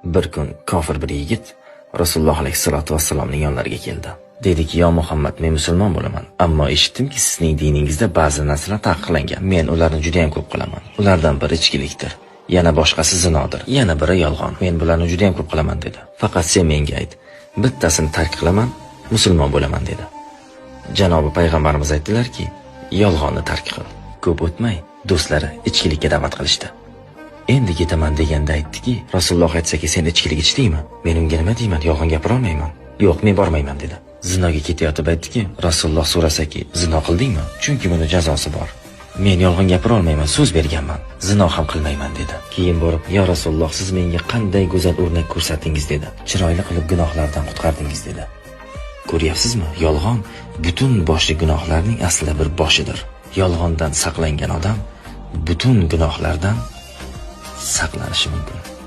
Bir kun kofir bir yigit Rasululloh alayhisolatu vassalomning yonlariga keldi. Dediki, "Ya Muhammad, men musulmon bo'laman, ammo eshitdimki sizning diningizda ba'zi narsalar taqiqlangan. Men ularni juda ham ko'p qilaman. Ulardan biri ichkilikdir, yana boshqasi zinodir, yana biri yolg'on. Men bularni juda ham ko'p qilaman" dedi. "Faqat sen menga ayt, bittasini tark qilaman, musulmon bo'laman" dedi. Janobi payg'ambarimiz aytdilarki, "Yolg'onni tark qil." Ko'p o'tmay do'stlari ichkilikka da'vat qilishdi. Endi ketaman deganda aytdiki, Rasululloh aytsaki, "Sen ichkilik ichdingmi? Men unga nima deyman? Yolg'on gapira olmayman." "Yo'q, men bormayman" dedi. Zinoga ketayotib aytdiki, Rasululloh so'rasaki, "Zino qildingmi? Chunki buni jazosi bor." "Men yolg'on gapira olmayman, so'z berganman. Zino ham qilmayman" dedi. Keyin borib, "Ya Rasululloh, siz menga qanday go'zal o'rnak ko'rsatdingiz" dedi. "Chiroyli qilib gunohlardan qutqardingiz" dedi. Ko'ryapsizmi? Yolg'on butun boshli gunohlarning aslida bir boshidir. Yolg'ondan saqlangan odam butun gunohlardan saqlanishi mumkin.